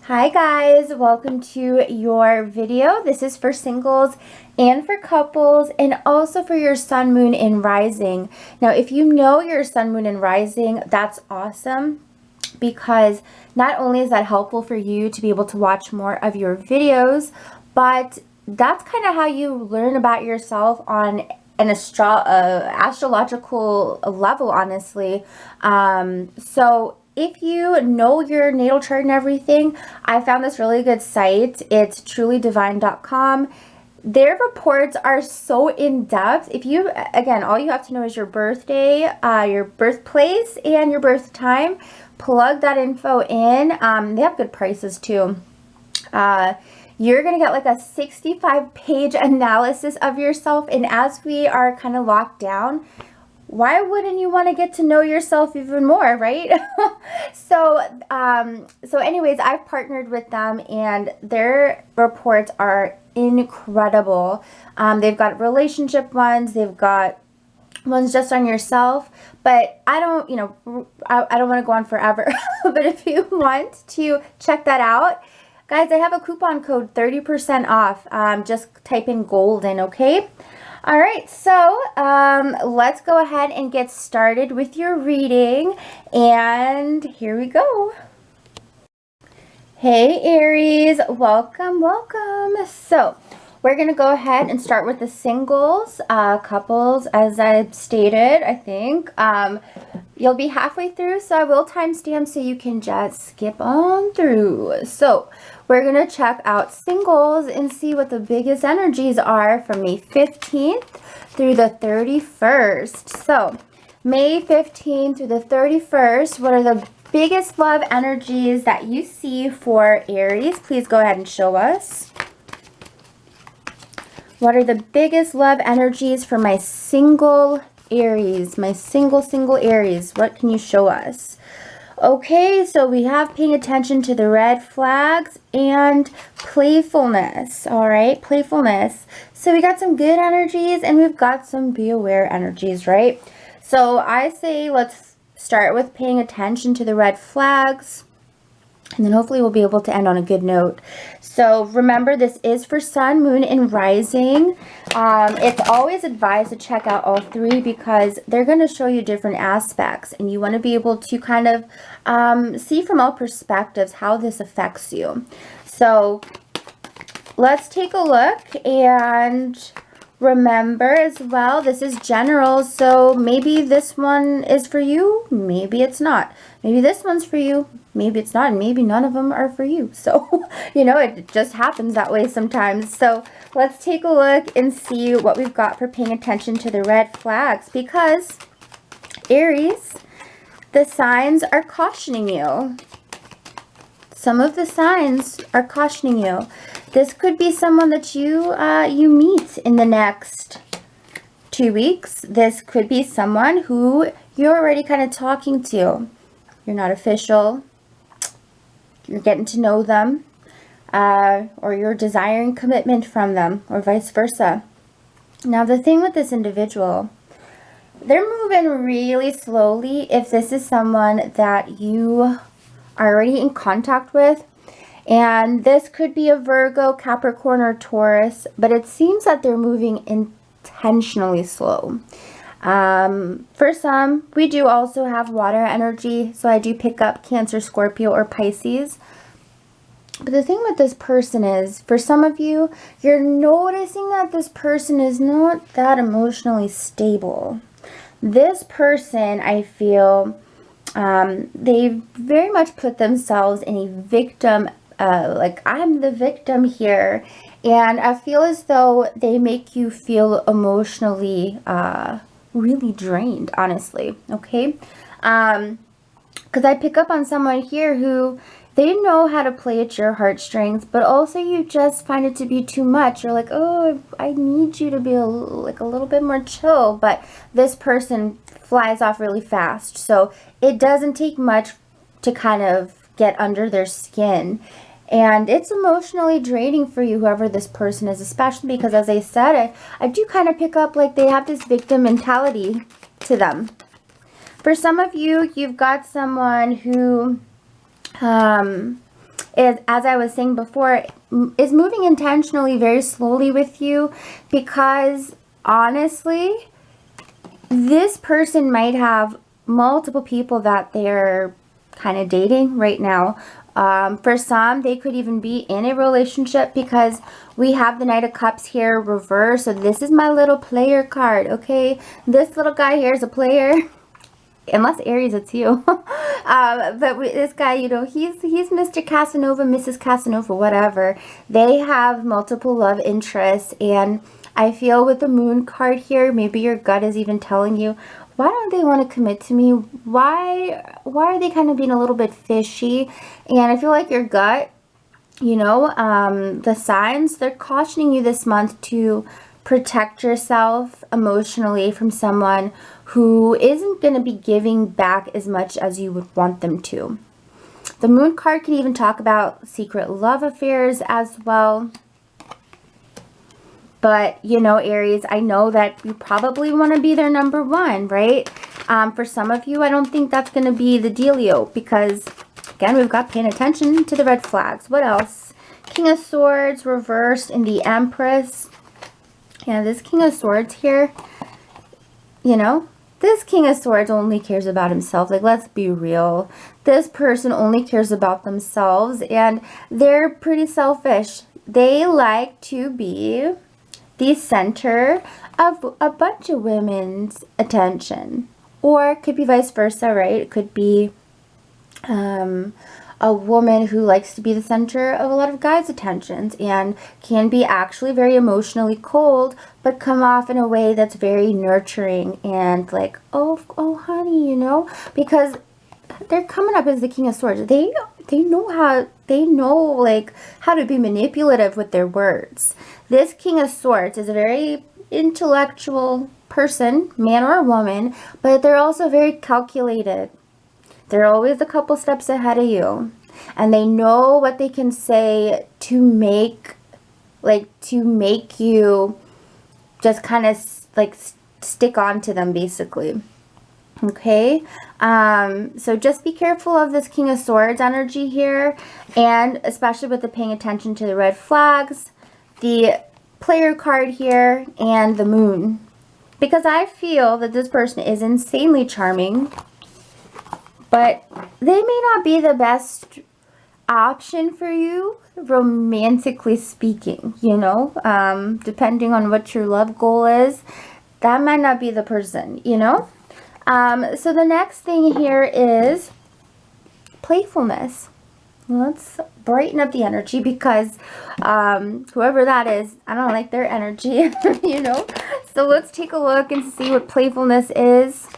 Hi guys, welcome to your video. This is for singles and for couples and also for your sun, moon, and rising. Now, if you know your sun, moon, and rising, that's awesome because not only is that helpful for you to be able to watch more of your videos, but that's kind of how you learn about yourself on an astrological level, honestly. So if you know your natal chart and everything, I found this really good site. It's trulydivine.com. Their reports are so in-depth. If you, again, all you have to know is your birthday, your birthplace, and your birth time. Plug that info in. They have good prices too. You're going to get like a 65-page analysis of yourself. And as we are kind of locked down, why wouldn't you want to get to know yourself even more, right? So anyways, I've partnered with them and their reports are incredible. They've got relationship ones, they've got ones just on yourself, but I don't want to go on forever. But if you want to check that out, guys, I have a coupon code 30% off. Just type in golden, okay? All right, so let's go ahead and get started with your reading, and here we go. Hey Aries, welcome. So we're gonna go ahead and start with the singles. Couples, as I stated, I think you'll be halfway through, so I will timestamp so you can just skip on through. So we're going to check out singles and see what the biggest energies are from May 15th through the 31st. So May 15th through the 31st, what are the biggest love energies that you see for Aries? Please go ahead and show us. What are the biggest love energies for my single Aries, my single Aries? What can you show us? Okay, so we have paying attention to the red flags and playfulness. All right, playfulness. So we got some good energies and we've got some be aware energies, right? So I say let's start with paying attention to the red flags. And then hopefully we'll be able to end on a good note. So remember, this is for sun, moon, and rising. It's always advised to check out all three because they're going to show you different aspects. And you want to be able to kind of see from all perspectives how this affects you. So let's take a look and remember as well, this is general, so maybe this one is for you, maybe it's not. Maybe this one's for you, maybe it's not, and maybe none of them are for you. So, it just happens that way sometimes. So let's take a look and see what we've got for paying attention to the red flags, because Aries, the signs are cautioning you. Some of the signs are cautioning you. This could be someone that you meet in the next 2 weeks. This could be someone who you're already kind of talking to. You're not official. You're getting to know them. Or you're desiring commitment from them, or vice versa. Now, the thing with this individual, they're moving really slowly if this is someone that you are already in contact with. And this could be a Virgo, Capricorn, or Taurus, but it seems that they're moving intentionally slow. For some, we do also have water energy, so I do pick up Cancer, Scorpio, or Pisces. But the thing with this person is, for some of you, you're noticing that this person is not that emotionally stable. This person, I feel, they very much put themselves in a victim, like I'm the victim here, and I feel as though they make you feel emotionally really drained, honestly. Okay, because I pick up on someone here who they know how to play at your heartstrings, but also you just find it to be too much. You're like, oh, I need you to be a little bit more chill, but this person flies off really fast. So it doesn't take much to kind of get under their skin. And it's emotionally draining for you, whoever this person is, especially because, as I said, I do kind of pick up like they have this victim mentality to them. For some of you, you've got someone who is, as I was saying before, is moving intentionally very slowly with you, because honestly, this person might have multiple people that they're kind of dating right now. For some, they could even be in a relationship, because we have the Knight of Cups here reversed. So this is my little player card, okay? This little guy here is a player. Unless Aries, it's you. But this guy, you know, he's Mr. Casanova, Mrs. Casanova, whatever. They have multiple love interests, and I feel with the Moon card here, maybe your gut is even telling you, why don't they want to commit to me? Why are they kind of being a little bit fishy? And I feel like your gut, you know, the signs, they're cautioning you this month to protect yourself emotionally from someone who isn't going to be giving back as much as you would want them to. The Moon card can even talk about secret love affairs as well. But, you know, Aries, I know that you probably want to be their number one, right? For some of you, I don't think that's going to be the dealio, because, again, we've got paying attention to the red flags. What else? King of Swords reversed in the Empress. Yeah, this King of Swords here, you know, this King of Swords only cares about himself. Like, let's be real. This person only cares about themselves, and they're pretty selfish. They like to be the center of a bunch of women's attention. Or it could be vice versa, right? It could be a woman who likes to be the center of a lot of guys' attentions, and can be actually very emotionally cold, but come off in a way that's very nurturing and like, oh honey, you know, because they're coming up as the King of Swords. They know like how to be manipulative with their words. This King of Swords is a very intellectual person, man or woman, but they're also very calculated. They're always a couple steps ahead of you, and they know what they can say to make you just kind of like stick on to them, basically. Okay, so just be careful of this King of Swords energy here, and especially with the paying attention to the red flags, the player card here, and the Moon, because I feel that this person is insanely charming, but they may not be the best option for you, romantically speaking, you know, depending on what your love goal is, that might not be the person, you know. So the next thing here is playfulness. Let's brighten up the energy, because whoever that is, I don't like their energy, you know. So let's take a look and see what playfulness is.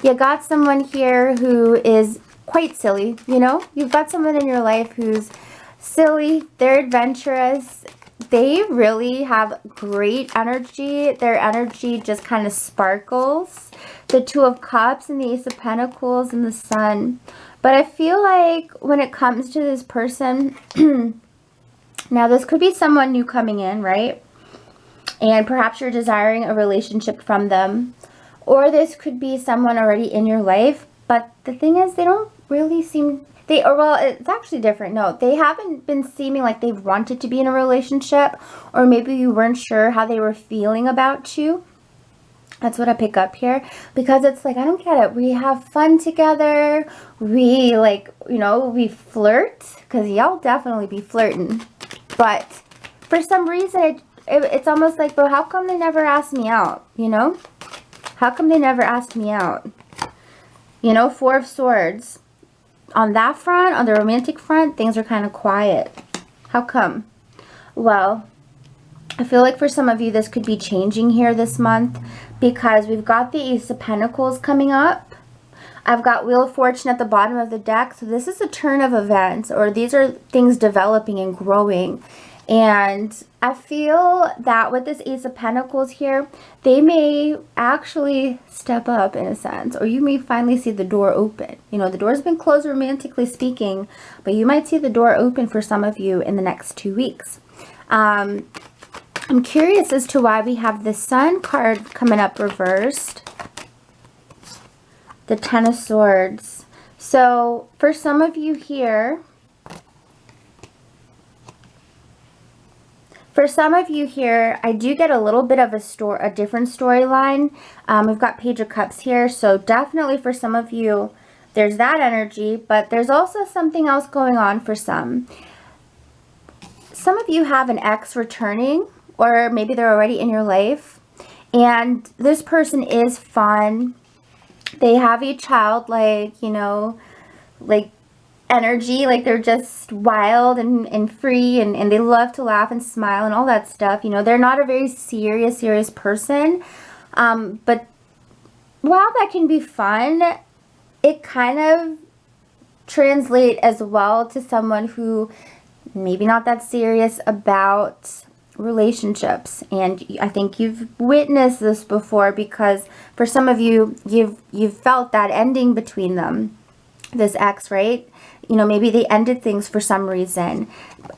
You got someone here who is quite silly, you know. You've got someone in your life who's silly, they're adventurous, they really have great energy. Their energy just kind of sparkles. The Two of Cups and the Ace of Pentacles and the Sun. But I feel like when it comes to this person, now this could be someone new coming in, right? And perhaps you're desiring a relationship from them. Or this could be someone already in your life. But the thing is, they don't really seem... well, it's actually different. No, they haven't been seeming like they've wanted to be in a relationship. Or maybe you weren't sure how they were feeling about you. That's what I pick up here, because it's like, I don't get it. We have fun together. We like, you know, we flirt, because y'all definitely be flirting. But for some reason, it's almost like, well, how come they never asked me out, you know? How come they never asked me out? You know, Four of Swords. On that front, on the romantic front, things are kind of quiet. How come? Well, I feel like for some of you, this could be changing here this month, because we've got the Ace of Pentacles coming up. I've got Wheel of Fortune at the bottom of the deck. So this is a turn of events, or these are things developing and growing. And I feel that with this Ace of Pentacles here, they may actually step up in a sense, or you may finally see the door open. You know, the door's been closed romantically speaking, but you might see the door open for some of you in the next 2 weeks. I'm curious as to why we have the Sun card coming up reversed. The Ten of Swords. So for some of you here, For some of you here, I do get a little bit of a different storyline. We've got Page of Cups here, so definitely for some of you, there's that energy, but there's also something else going on for some. Some of you have an ex returning, or maybe they're already in your life, and this person is fun. They have a childlike, you know, like energy, like they're just wild and free, and they love to laugh and smile and all that stuff. You know, they're not a very serious person, but while that can be fun, it kind of translate as well to someone who maybe not that serious about relationships. And I think you've witnessed this before, because for some of you, you've felt that ending between them, this ex, right? You know, maybe they ended things for some reason.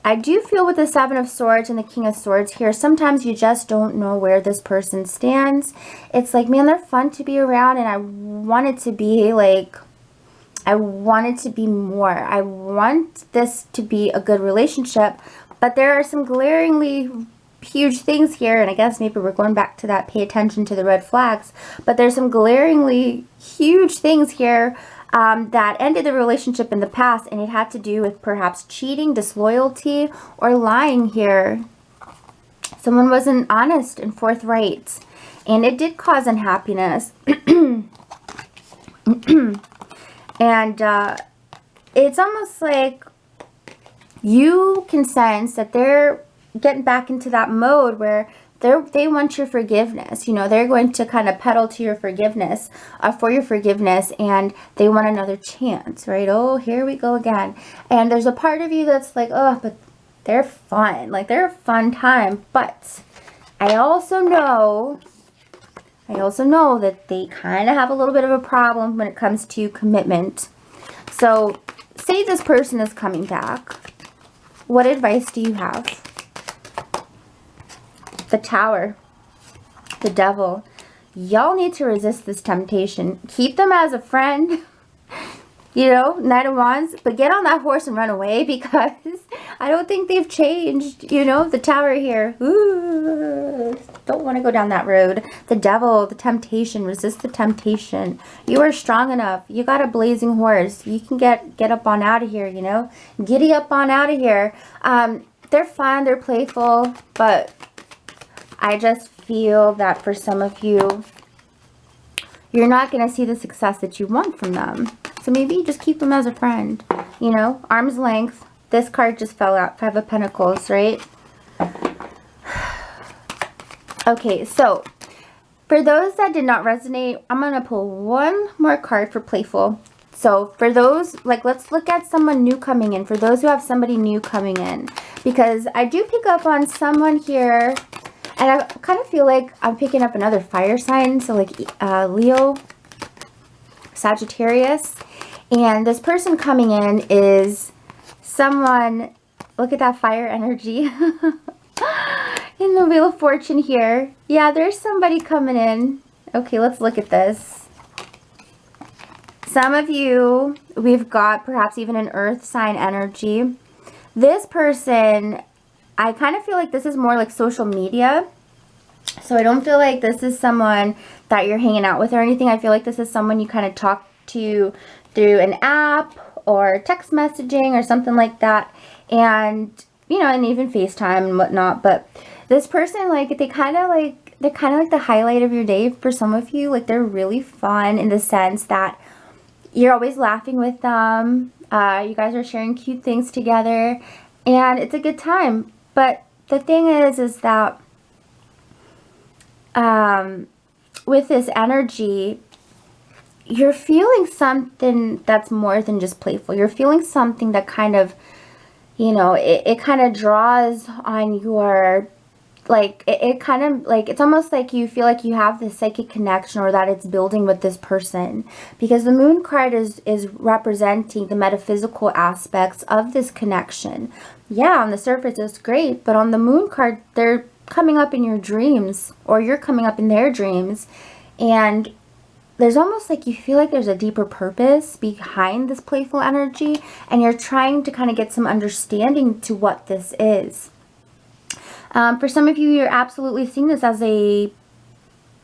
I do feel with the Seven of Swords and the King of Swords here, sometimes you just don't know where this person stands. It's like, man, they're fun to be around, and I want it to be like, I want it to be more. I want this to be a good relationship, but there are some glaringly huge things here, and I guess maybe we're going back to that, pay attention to the red flags, but there's some glaringly huge things here that ended the relationship in the past, and it had to do with perhaps cheating, disloyalty, or lying here. Someone wasn't honest and forthright, and it did cause unhappiness. And it's almost like you can sense that they're getting back into that mode where they want your forgiveness. You know, they're going to kind of pedal to your forgiveness, for your forgiveness, and they want another chance, right? Oh, here we go again. And there's a part of you that's like, oh, but they're fun. Like, they're a fun time. But I also know that they kind of have a little bit of a problem when it comes to commitment. So, say this person is coming back. What advice do you have? The Tower, the Devil. Y'all need to resist this temptation. Keep them as a friend, you know, Knight of Wands, but get on that horse and run away, because I don't think they've changed, you know, the Tower here. Ooh, don't want to go down that road. The Devil, the temptation, resist the temptation. You are strong enough. You got a blazing horse. You can get up on out of here, you know, giddy up on out of here. They're fun, they're playful, but I just feel that for some of you, you're not going to see the success that you want from them. So maybe you just keep them as a friend, you know, arm's length. This card just fell out, Five of Pentacles, right? Okay, so for those that did not resonate, I'm going to pull one more card for playful. So for those, like, let's look at someone new coming in. For those who have somebody new coming in, because I do pick up on someone here, and I kind of feel like I'm picking up another fire sign. So like Leo, Sagittarius. And this person coming in is someone, look at that fire energy in the Wheel of Fortune here. Yeah, there's somebody coming in. Okay, let's look at this. Some of you, we've got perhaps even an earth sign energy. This person, I kind of feel like this is more like social media. So I don't feel like this is someone that you're hanging out with or anything. I feel like this is someone you kind of talk to through an app or text messaging or something like that. And, you know, and even FaceTime and whatnot. But this person, like, they're kind of like the highlight of your day for some of you. Like, they're really fun in the sense that you're always laughing with them. You guys are sharing cute things together. And it's a good time. But the thing is that with this energy, you're feeling something that's more than just playful. You're feeling something that kind of, you know, it kind of draws on your, like, it kind of, like, it's almost like you feel like you have this psychic connection, or that it's building with this person. Because the Moon card is representing the metaphysical aspects of this connection. Yeah, on the surface it's great, but on the Moon card, they're coming up in your dreams, or you're coming up in their dreams, and there's almost like you feel like there's a deeper purpose behind this playful energy, and you're trying to kind of get some understanding to what this is. For some of you, you're absolutely seeing this as a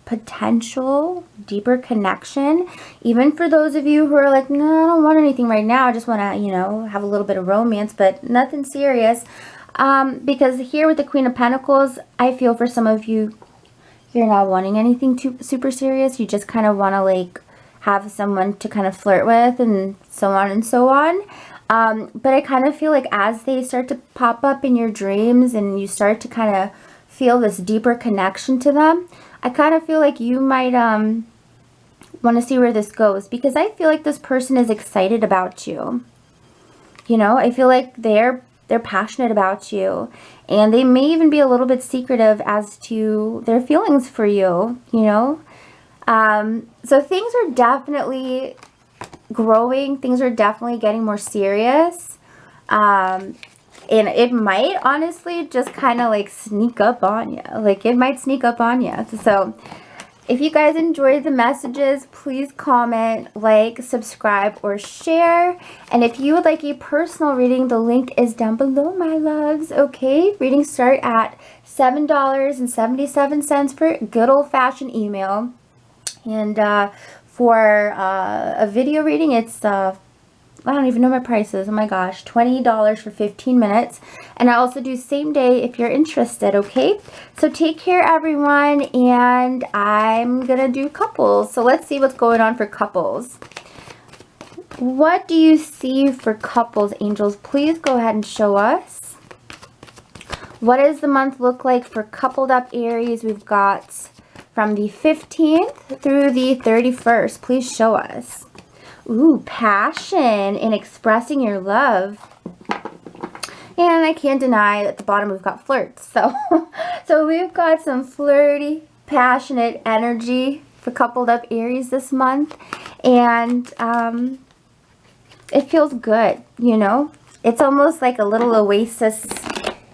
potential deeper connection. Even for those of you who are like, no, I don't want anything right now. I just want to, you know, have a little bit of romance, but nothing serious. Because here with the Queen of Pentacles, I feel for some of you, you're not wanting anything too super serious. You just kind of want to like have someone to kind of flirt with and so on and so on. But I kind of feel like as they start to pop up in your dreams and you start to kind of feel this deeper connection to them, I kind of feel like you might want to see where this goes, because I feel like this person is excited about you. You know, I feel like they're passionate about you, and they may even be a little bit secretive as to their feelings for you, you know. So things are definitely growing. Things are definitely getting more serious. And it might honestly just kind of like sneak up on you. Like it might sneak up on you. So if you guys enjoyed the messages, please comment, like, subscribe, or share. And if you would like a personal reading, the link is down below, my loves. Okay, readings start at $7.77 for good old-fashioned email. And for a video reading, it's I don't even know my prices. Oh my gosh, $20 for 15 minutes. And I also do same day if you're interested, okay? So take care, everyone, and I'm going to do couples. So let's see what's going on for couples. What do you see for couples, angels? Please go ahead and show us. What does the month look like for coupled up Aries? We've got from the 15th through the 31st. Please show us. Ooh, passion in expressing your love. And I can't deny at the bottom we've got flirts. So, so we've got some flirty, passionate energy for coupled up Aries this month. And it feels good, you know. It's almost like a little oasis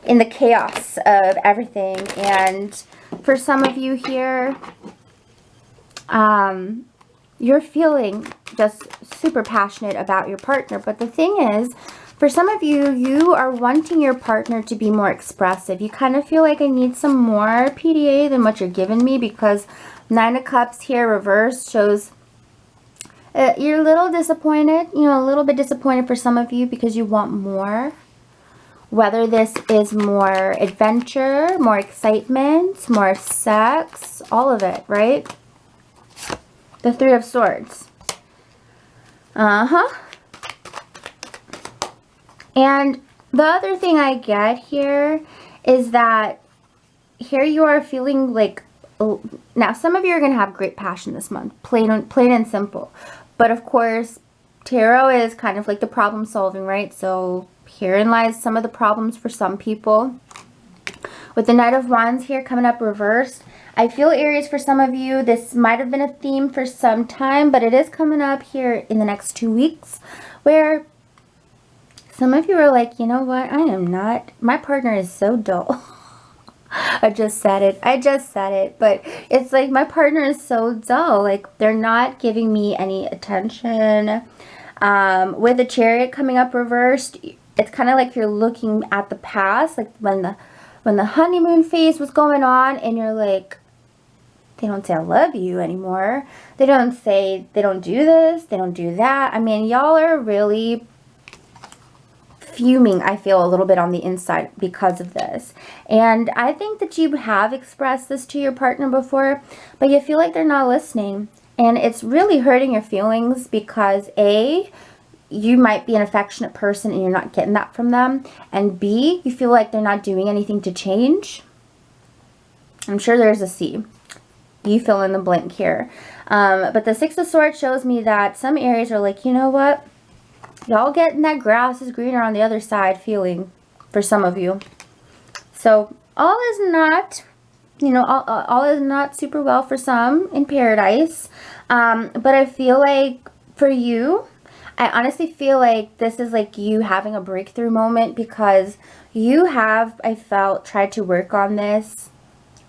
in the chaos of everything. And for some of you here, you're feeling just super passionate about your partner. But the thing is, for some of you, you are wanting your partner to be more expressive. You kind of feel like I need some more PDA than what you're giving me, because 9 of Cups here reversed shows you're a little disappointed, you know, a little bit disappointed for some of you because you want more. Whether this is more adventure, more excitement, more sex, all of it, right? The 3 of Swords. And the other thing I get here is that here you are feeling like, now some of you are going to have great passion this month, plain and simple. But of course, tarot is kind of like the problem solving, right? So herein lies some of the problems for some people. With the Knight of Wands here coming up reversed, I feel Aries for some of you, this might have been a theme for some time, but it is coming up here in the next 2 weeks, where some of you are like, you know what, I am not, my partner is so dull. I just said it, but it's like my partner is so dull, like they're not giving me any attention. With the Chariot coming up reversed, it's kind of like you're looking at the past, like when the honeymoon phase was going on, and you're like, they don't say I love you anymore. They don't say, they don't do this, they don't do that. I mean, y'all are really fuming, I feel, a little bit on the inside because of this. And I think that you have expressed this to your partner before, but you feel like they're not listening. And it's really hurting your feelings because A, you might be an affectionate person and you're not getting that from them. And B, you feel like they're not doing anything to change. I'm sure there's a C. You fill in the blank here. But the 6 of Swords shows me that some Aries are like, you know what? Y'all getting that grass is greener on the other side feeling for some of you. So all is not, you know, all is not super well for some in paradise. But I feel like for you, I honestly feel like this is like you having a breakthrough moment, because you have, I felt, tried to work on this,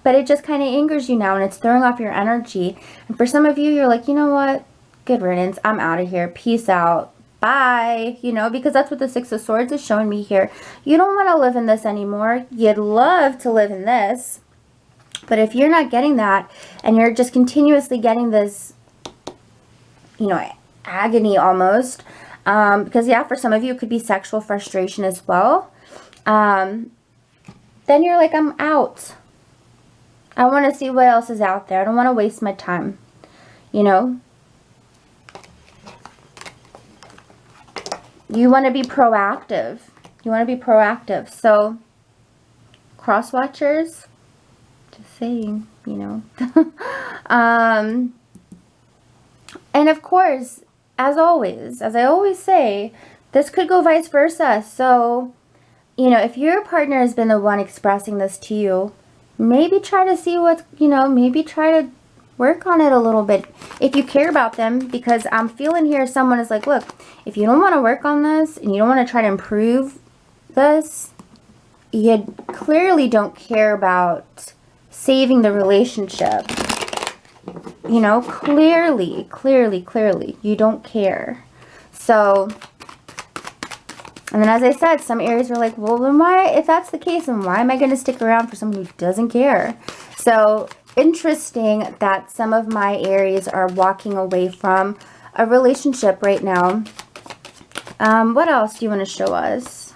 but it just kind of angers you now and it's throwing off your energy. And for some of you, you're like, you know what? Good riddance. I'm out of here. Peace out. bye, you know, because that's what the Six of Swords is showing me here. You don't want to live in this anymore. You'd love to live in this. But if you're not getting that, and you're just continuously getting this, you know, agony almost, because yeah, for some of you it could be sexual frustration as well, then you're like, I'm out. I want to see what else is out there. I don't want to waste my time, you know. You want to be proactive. You want to be proactive. So, cross watchers, just saying, you know. And of course, as always, as I always say, this could go vice versa. So, you know, if your partner has been the one expressing this to you, maybe try to see what's, you know, maybe try to work on it a little bit if you care about them, because I'm feeling here someone is like, look, if you don't want to work on this and you don't want to try to improve this, you clearly don't care about saving the relationship. You know, clearly, you don't care. So, and then as I said, some Aries were like, well, then why, if that's the case, then why am I going to stick around for someone who doesn't care? So, interesting that some of my Aries are walking away from a relationship right now. What else do you want to show us?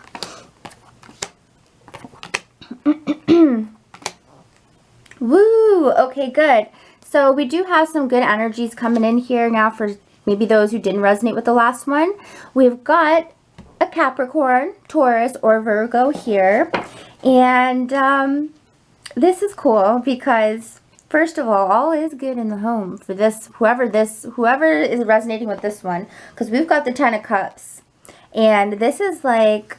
Woo! Okay, good. So we do have some good energies coming in here now for maybe those who didn't resonate with the last one. We've got a Capricorn, Taurus, or Virgo here. And this is cool because, first of all is good in the home for this, whoever is resonating with this one, because we've got the Ten of Cups. And this is like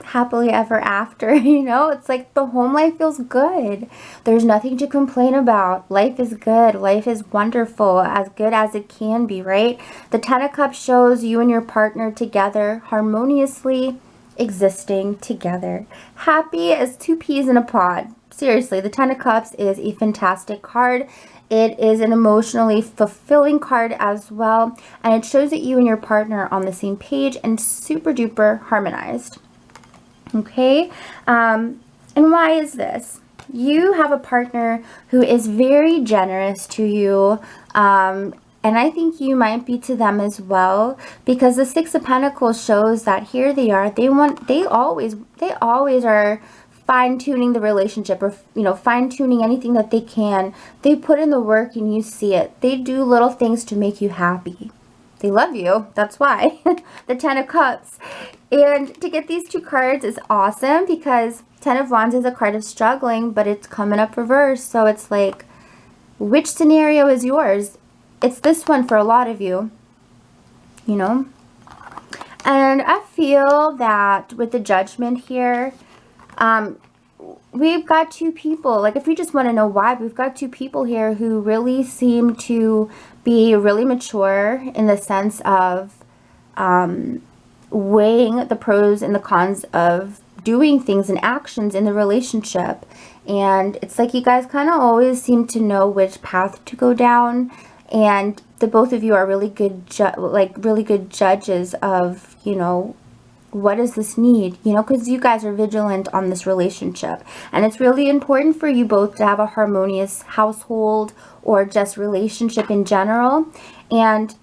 happily ever after, you know. It's like the home life feels good. There's nothing to complain about. Life is good. Life is wonderful, as good as it can be, right? The Ten of Cups shows you and your partner together, harmoniously existing together. Happy as two peas in a pod. Seriously, the Ten of Cups is a fantastic card. It is an emotionally fulfilling card as well. And it shows that you and your partner are on the same page and super duper harmonized. Okay, and why is this? You have a partner who is very generous to you, and I think you might be to them as well, because the Six of Pentacles shows that here they are. They always are fine-tuning the relationship, or, you know, fine-tuning anything that they can. They put in the work and you see it. They do little things to make you happy. They love you. That's why. The Ten of Cups. And to get these two cards is awesome, because Ten of Wands is a card of struggling, but it's coming up reverse. So it's like, which scenario is yours? It's this one for a lot of you, you know. And I feel that with the Judgment here, we've got two people, like if you just want to know why, we've got two people here who really seem to be really mature in the sense of weighing the pros and the cons of doing things and actions in the relationship. And it's like you guys kind of always seem to know which path to go down, and the both of you are really good really good judges of, you know, what does this need, you know, because you guys are vigilant on this relationship. And it's really important for you both to have a harmonious household or just relationship in general. And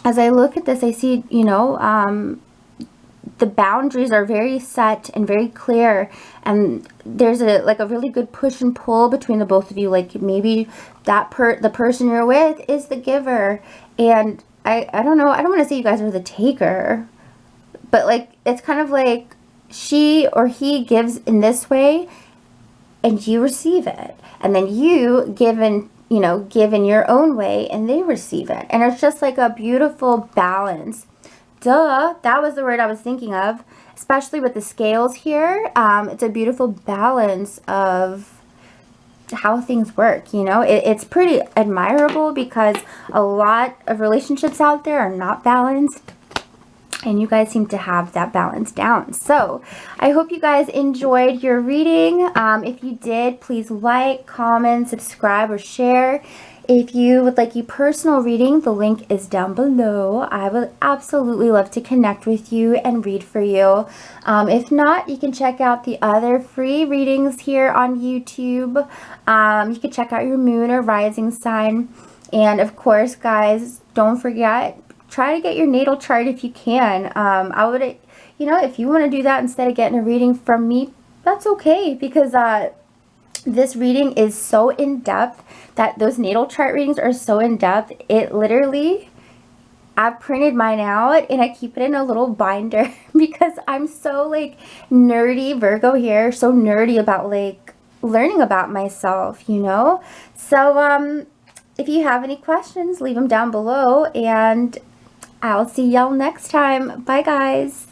as I look at this, I see, you know, the boundaries are very set and very clear, and there's a really good push and pull between the both of you. Like maybe the person you're with is the giver, and I don't know, I don't want to say you guys are the taker, but like it's kind of like she or he gives in this way and you receive it, and then you give in your own way and they receive it, and it's just like a beautiful balance. Duh, that was the word I was thinking of, especially with the scales here. It's a beautiful balance of how things work, you know. It's pretty admirable, because a lot of relationships out there are not balanced, and you guys seem to have that balance down. So I hope you guys enjoyed your reading. If you did, please like, comment, subscribe, or share. If you would like a personal reading, the link is down below. I would absolutely love to connect with you and read for you. If not, you can check out the other free readings here on YouTube. You can check out your moon or rising sign. And of course, guys, don't forget, try to get your natal chart if you can. I would, if you want to do that instead of getting a reading from me, that's okay, because this reading is so in-depth that those natal chart readings are so in-depth. It literally, I've printed mine out and I keep it in a little binder because I'm so like nerdy, Virgo here, so nerdy about like learning about myself, So if you have any questions, leave them down below and I'll see y'all next time. Bye guys.